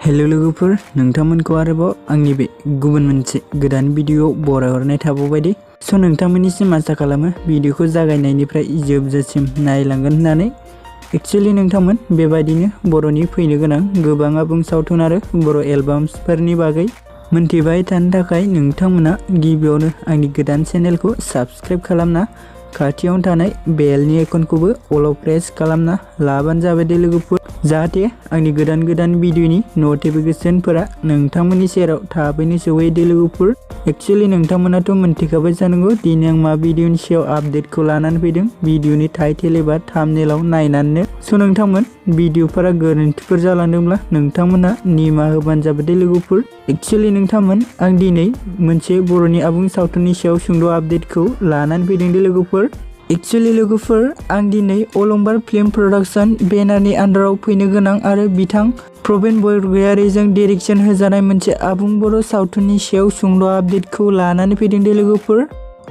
Hello लोगोफोर नोंथांमोनखौ आरोबाव आंनि बे गुबुन मोनसे गोदान भिडिअ बरायहरनाय थाबावबायदि स' नोंथांमोननिसिम आसा खालामो भिडिअखौ जागायनायनिफ्राय जोबजासिम नायलांगोन होननानै एक्चुअली नोंथांमोन बेबायदिनो बर'नि फैनो गोनां गोबां आबुं सावथुन आरो बर' एलबाम्सफोरनि बागै मोनथिबाय थानो थाखाय नोंथांमोना गिबियावनो आंनि गोदान चेनेलखौ साबस्क्राइब खालामना खाथियावनो थानाय बेलनि आइकनखौबो अलाव प्रेस खालामना लाबानो जाबाय दे लोगोफोर जाहाथे आंनि गोदान भिडिअनि नटिफिकेशनफोरा नोंथांमोननि सेराव थाबैनो सौहैयो दे लोगोफोर एक्चुअली नोंथांमोनाथ' मोनथिखाबाय जानांगौ दिनै आं मा भिडिअनि सायाव आपडेटखौ लानानै फैदों भिडिअनि टाइटेल एबा थाम्बनेलाव नायनानैनो स' नोंथांमोन भिडिअफोरा गोरोन्थिफोर जालांदोंब्ला नोंथांमोना निमाहा होबानो जाबाय दे लोगोफोर एक्चुअली नोंथांमोन आं दिनै मोनसे बर'नि आबुं सावथुननि सायाव सुंद' आपडेटखौ लानानै फैदों दे लोगोफोर एक्चुअली लोगोफोर आं दिनै अलंबार फिल्म प्रडाक्शन बेनारनि आन्डाराव फैनो गोनां आरो बिथां प्रबिन बरगयारीजों डाइरेक्शन होजानाय मोनसे आबुं बर' सावथुननि सायाव सुंद' आपडेटखौ लानानै फैदों दे लोगोफोर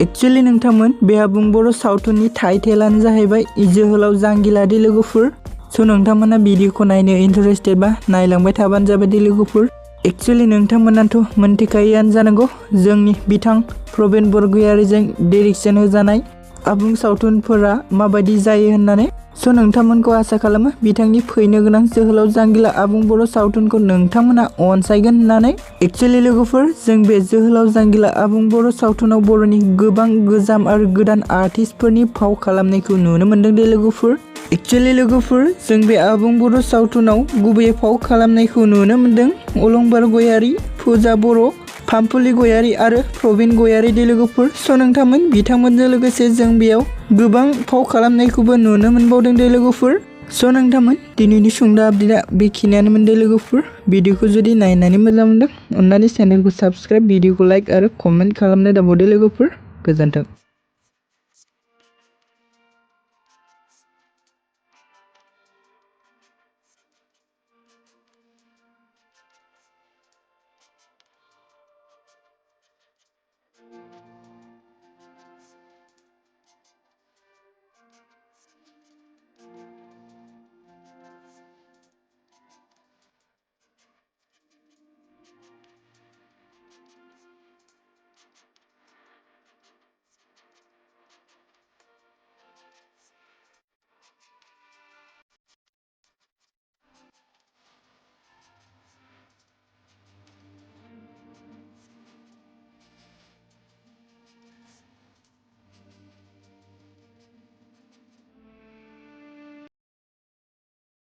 एक्चुअली नोंथांमोन बे आबुं बर' सावथुननि टाइटेलानो जाहैबाय जोहोलाव जांगिला दे लोगोफोर स' नोंथांमोना भिडिअखौ नायनो इन्टारेस्टेड बा नायलांबाय थाबानो जाबाय दे लोगोफोर एक्चुअली नोंथांमोनाथ' मोनथिखायोआनो जानांगौ जोंनि बिथां प्रबिन बरगयारीजों डाइरेक्शन होजानाय आबुं सावथुनफोरा माबायदि जायो होननानै स' नोंथांमोनखौ आसा खालामो बिथांनि फैनो गोनां जोहोलाव जांगिला आबुं बर' सावथुनखौ नोंथांमोना अनसायगोन होननानै एक्चुअली लोगोफोर जों बे जोहोलाव जांगिला आबुं बर' सावथुनाव बर'नि गोबां गोजाम आरो गोदान आर्टिस्टफोरनि फाव खालामनायखौ नुनो मोनदों दे लोगोफोर एक्चुअली लोगोफोर जों बे आबुं बर' सावथुनाव गुबैयै फाव खालामनायखौ नुनो मोनदों अलंबार गयारी पुजा बर' पाम्पुली गयारी आरो प्रबिन गयारी दे लोगोफोर स' नोंथांमोन बिथांमोनजों लोगोसे जों बेयाव गोबां फाव खालामनायखौबो नुनो मोनबावदों दे लोगोफोर स' नोंथांमोन दिनैनि सुंद' आपडेटआ बेखिनियानोमोन दे लोगोफोर भिडिअखौ जुदि नायनानै मोजां मोनदों अन्नानै चेनेलखौ साबस्क्राइब भिडिअखौ लाइक आरो कमेन्ट खालामनो दाबाव दे लोगोफोर गोजोन्थों।